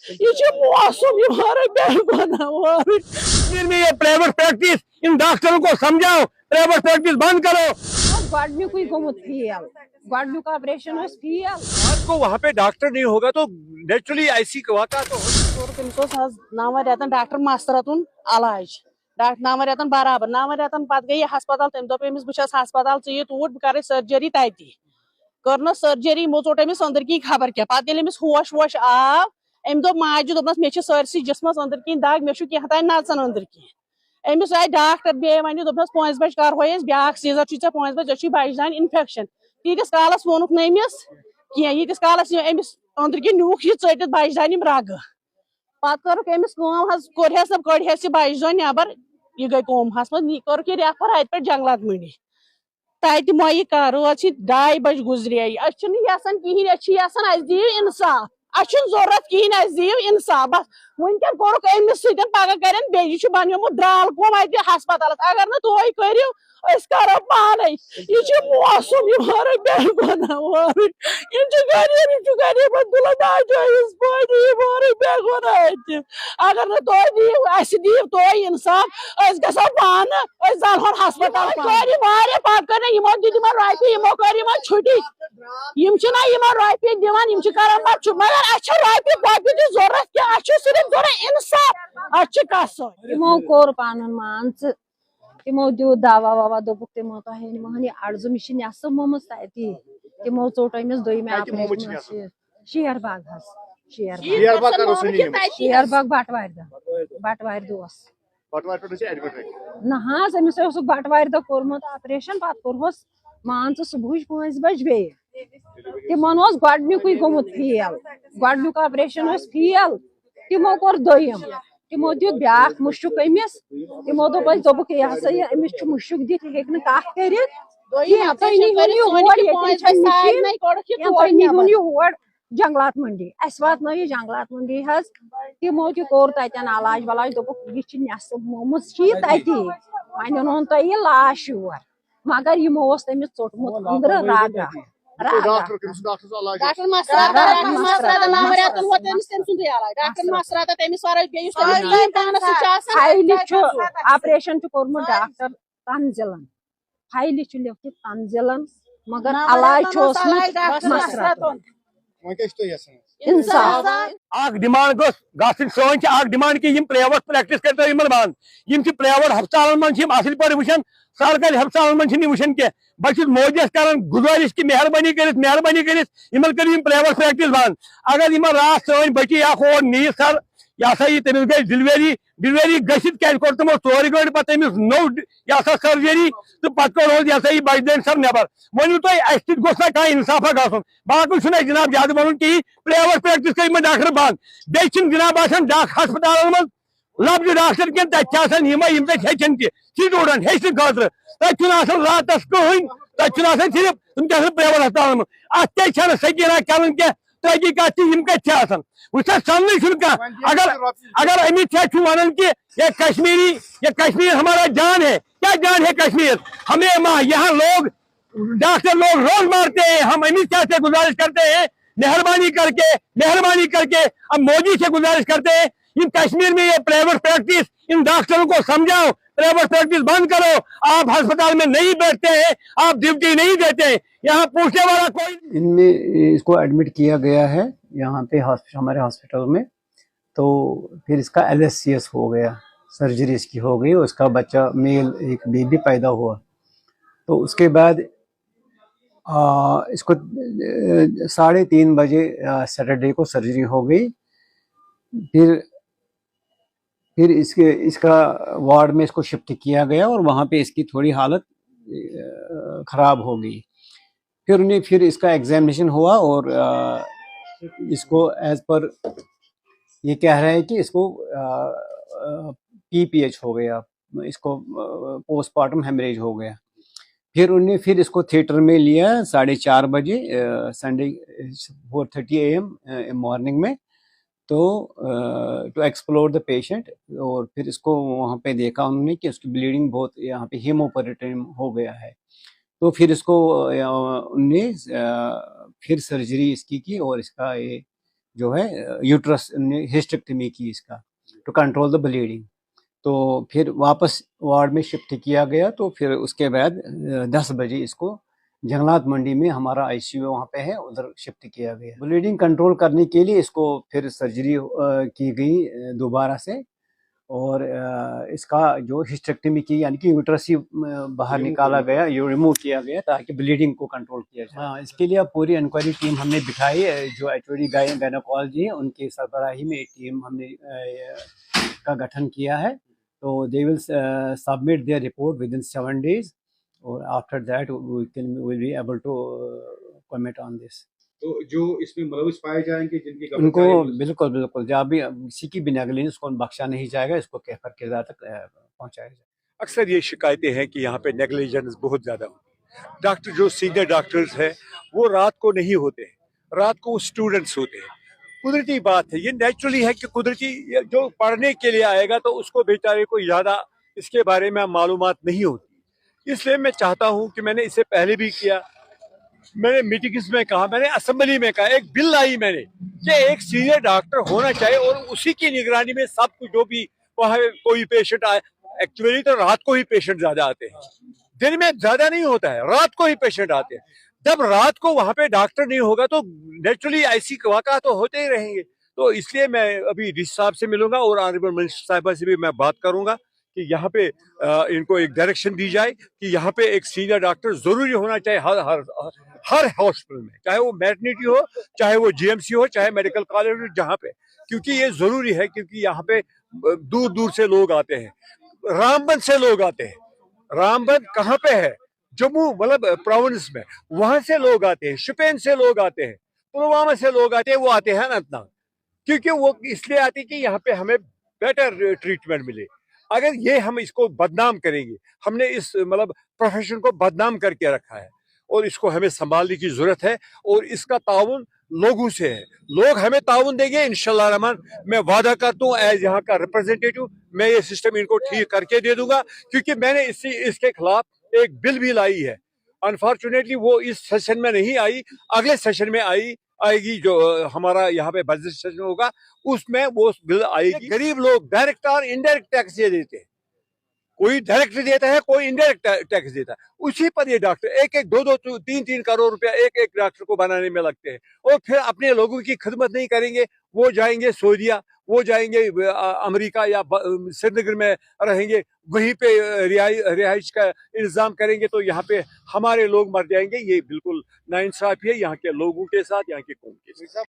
ये मौसम में ये प्राइवेट प्रैक्टिस, इन डॉक्टरों को समझाओ, प्राइवेट प्रैक्टिस बंद करो। गॉडन्युक गोमुत फेल गॉडन्युक ऑपरेशन फेल आपको वहाँ पे डॉक्टर नहीं होगा तो नेचुरली ऐसी वाक़ा तो तमिस 9 रेतन डॉक्टर मास्तरतुन इलाज डॉक्टर 9 रेतन बराबर 9 रेतन पत गई हस्पताल तम दोप अमिस बस हस्पताल चे तूर बह कर सर्जरी तति कर सर्जरी मो चोट अमिस अंदर की खबर क्या पत अमिस होश वोश आव अम दोप माजि दोपनस मे सरसी जिस्मस अंदर की दाग मे कह नचन अंदर की अमिस आय डॉक्टर बे वन दोपनस 5 बजे कर ब्या सीजर 5 बजे बच दान इन्फेक्शन तीस कालस वोनुक नमिस कह यीतिस कालस अमिस अंदर की न्यूक यह चटित बच दान रग पत कर्क अमिस कड़स यह बच दान नबर यह गई कोमहस मज कर्क यह रेफर अत पे जंगलात मंडी तत मोई कर रोज 2:30 बज गुजरे यसान कहें अस दियो इंसाफ जरूरत कहें दियो इंसाफ बस वनकन कोरुक अमिस सतन पगह कर बे बनोमुत द्राल कोम अत हस्पताल अगर न तुम करो करो पाने यह मौसम गरीब अब्दुल्ला नाजोस अगर न तुम दियो तुम इंसाफ गो पान जलहन हस्पताल पत कर यमो दित रोपये यमो कर छुट्टी रोपये दिवान मगर रोपये पोपये जरूरत क्या सिर्फ जरूरत इंसाफ कसो तमो कोर पान मान तमो दू दवा ववा दोपुक तमो तहन अर्जु मिश नसब मोमुत तति तमो चोट अमिस दोयम ऑपरेशन शेरबाग शेरबाग बटवार दोस ना अमिस बटवार दो कोर्मुत ऑपरेशन पत कोरहस मान सुबह 5 बजे बे तिमन गॉडन्युक गोमुत फेल गॉडन्युक ऑपरेशन फेल तमो कोर दोयम तमो दित ब्या मुशुक अमिस तमो दोपुक यह सा अमिस मुशुक दित हे कत कर होर जंगलात मंडी अस वात जंगलात मंडी तमो तोर तन इलाज वलाज दोपुक यह नसब मोमुत तति वन ओन तुह लाश योर मगर यमो तमिस चोटमुत अंदर रागा डॉक्टर ऑपरेशन कोर्मुत डॉक्टर तंजिलन फाइल लिखित तंजिलन मगर इलाज इंसाफ डिमांड सन डिमांड कि प्राइवेट प्रैक्टिस कर बंद प्राइवेट हस्पताल मन असल पे वुचान सरकारी हस्पताल मन वुचान कह बस मोदी कर गुजारिश कि मेहरबानी कर प्राइवेट प्रैक्टिस बंद अगर इन रात सन बची और नी सर यह सा तमिस गई डिलीवरी गसित क्या कोर तमो 4 घंटे पे नो यह सर्जरी तो पे यह सा बचन सर नबर वनु तुम गोस ना कह इंसाफा गन बाकी जनाब ज्यादा वन कहीं प्राइवेट प्रैक्टिस कर डॉक्टर बंद बे जनाब हस्पताल मन लफ्ज डॉक्टर कह तथान हेचन स्टूडेंट हेचन खतर तथा रात कहन तथा सिर्फ तुम प्राइवेट हस्पताल मन अत सकीना कर कह तहकीकत कतान वह सन अगर अमित शाह वन कि ये कश्मीर हमारा जान है क्या जान है कश्मीर हमें यहाँ लोग डॉक्टर लोग रोज मारते हैं हम अमित शाह से गुजारिश करते हैं मेहरबानी करके अब मोदी से गुजारिश करते हैं इन कश्मीर में ये प्राइवेट प्रैक्टिस इन डॉक्टरों को समझाओ प्राइवेट प्रैक्टिस बंद करो आप अस्पताल में नहीं बैठते हैं आप ड्यूटी नहीं देते यहाँ पूछने वाला कोई इनमें इसको एडमिट किया गया है यहाँ पे हमारे हॉस्पिटल में तो फिर इसका LSCS हो गया सर्जरी इसकी हो गई उसका बच्चा मेल एक बेबी पैदा हुआ तो उसके बाद इसको 3:30 बजे सैटरडे को सर्जरी हो गई फिर इसका वार्ड में इसको शिफ्ट किया गया और वहाँ पे इसकी थोड़ी हालत ख़राब हो गई फिर इसका एग्जामिनेशन हुआ और इसको एज पर ये कह रहा है कि इसको PPH हो गया इसको पोस्टमार्टम हेमरेज हो गया फिर इसको थिएटर में लिया 4:30 बजे संडे 4:30 AM मॉर्निंग में तो टू एक्सप्लोर द पेशेंट और फिर इसको वहाँ पे देखा उन्होंने कि उसकी ब्लीडिंग बहुत यहाँ पे हेमोपेरेटिन हो गया है तो फिर इसको उनने फिर सर्जरी इसकी की और इसका ये جو ہے یوٹرس ہسٹیکٹمی کی اس کا ٹو کنٹرول دا بلیڈنگ. تو پھر واپس وارڈ میں شفٹ کیا گیا. تو پھر اس کے بعد 10 بجے اس کو جنگلات منڈی میں ہمارا آئی سی یو وہاں پہ ہے, ادھر شفٹ کیا گیا. بلیڈنگ کنٹرول کرنے کے لیے اس کو پھر سرجری کی گئی دوبارہ سے, اور اس کا جو ہسٹیکٹمی کی یعنی کہ یوٹرس ہی باہر نکالا گیا, ریموو کیا گیا تاکہ بلیڈنگ کو کنٹرول کیا جائے. ہاں, اس کے لیے پوری انکوائری ٹیم ہم نے بٹھائی, جو ایچ او ڈی گائنیکالوجی ہے ان کی سربراہی میں ایک ٹیم ہم نے کا گٹھن کیا ہے. تو they will submit their report within 7 days, or after that we will be able to comment on this. تو جو اس میں ملوث پائے جائیں گے جن کی ان کو بالکل بالکل جب بھی کسی کی بھی نیگلیجنس کو بخشا نہیں جائے گا, اس کو کیفر کے ذات تک پہنچایا جائے گا. اکثر یہ شکایتیں ہیں کہ یہاں پہ نیگلیجنس بہت زیادہ ہوتی ہے. ڈاکٹر جو سینئر ڈاکٹرز ہیں وہ رات کو نہیں ہوتے ہیں, رات کو وہ اسٹوڈنٹس ہوتے ہیں. قدرتی بات ہے, یہ نیچرلی ہے کہ قدرتی جو پڑھنے کے لیے آئے گا تو اس کو بیچارے کو زیادہ اس کے بارے میں معلومات نہیں ہوتی. اس لیے میں چاہتا ہوں کہ میں نے اس سے پہلے بھی کیا, میں نے میٹنگز میں کہا, میں نے اسمبلی میں کہا, ایک بل لائی میں نے کہ ایک سینئر ڈاکٹر ہونا چاہیے اور اسی کی نگرانی میں سب کچھ جو بھی وہاں کوئی پیشنٹ آئے. ایکچولی تو رات کو ہی پیشنٹ زیادہ آتے ہیں, دن میں زیادہ نہیں ہوتا ہے, رات کو ہی پیشنٹ آتے ہیں. جب رات کو وہاں پہ ڈاکٹر نہیں ہوگا تو نیچرلی ایسی واقعات تو ہوتے ہی رہیں گے. تو اس لیے میں ابھی ڈی سی صاحب سے ملوں گا اور آنریبل منسٹر صاحبہ سے بھی میں بات کروں گا کہ یہاں پہ ان کو ایک ڈائریکشن دی جائے کہ یہاں پہ ایک سینئر ڈاکٹر ضروری ہونا چاہیے ہر ہاسپٹل میں, چاہے وہ میٹرنیٹی ہو, چاہے وہ جی ایم سی ہو, چاہے میڈیکل کالج ہو, جہاں پہ, کیونکہ یہ ضروری ہے کیونکہ یہاں پہ دور دور سے لوگ آتے ہیں. رام بند سے لوگ آتے ہیں. رام بند کہاں پہ ہے؟ جموں مطلب پروونس میں, وہاں سے لوگ آتے ہیں, شپین سے لوگ آتے ہیں, پلوامہ سے لوگ آتے ہیں, وہ آتے ہیں اننت ناگ, کیونکہ وہ اس لیے آتے ہیں کہ یہاں پہ ہمیں بیٹر ٹریٹمنٹ ملے. اگر یہ ہم اس کو بدنام کریں گے, ہم نے اس مطلب پروفیشن کو بدنام کر کے رکھا ہے اور اس کو ہمیں سنبھالنے کی ضرورت ہے, اور اس کا تعاون لوگوں سے ہے. لوگ ہمیں تعاون دیں گے انشاءاللہ الرحمن. میں وعدہ کرتا ہوں ایز یہاں کا ریپرزینٹیٹو, میں یہ سسٹم ان کو ٹھیک کر کے دے دوں گا, کیونکہ میں نے اس کے خلاف ایک بل بھی لائی ہے. انفارچونیٹلی وہ اس سیشن میں نہیں آئی, اگلے سیشن میں آئے گی, جو ہمارا یہاں پہ بجٹ سیشن ہوگا اس میں وہ بل آئے گی. غریب لوگ ڈائریکٹ اور انڈائریکٹ ٹیکس دیتے ہیں, کوئی ڈائریکٹ دیتا ہے, کوئی انڈائریکٹ ٹیکس دیتا ہے. اسی پر یہ ڈاکٹر ایک ایک 2-3 کروڑ روپیہ ایک ڈاکٹر کو بنانے میں لگتے ہیں, اور پھر اپنے لوگوں کی خدمت نہیں کریں گے. وہ جائیں گے سعودیہ, وہ جائیں گے امریکہ یا سری نگر میں رہیں گے, وہیں پہ رہائش کا انتظام کریں گے, تو یہاں پہ ہمارے لوگ مر جائیں گے. یہ بالکل ناانصافی ہے یہاں کے لوگوں کے ساتھ, یہاں کے قوم کے ساتھ.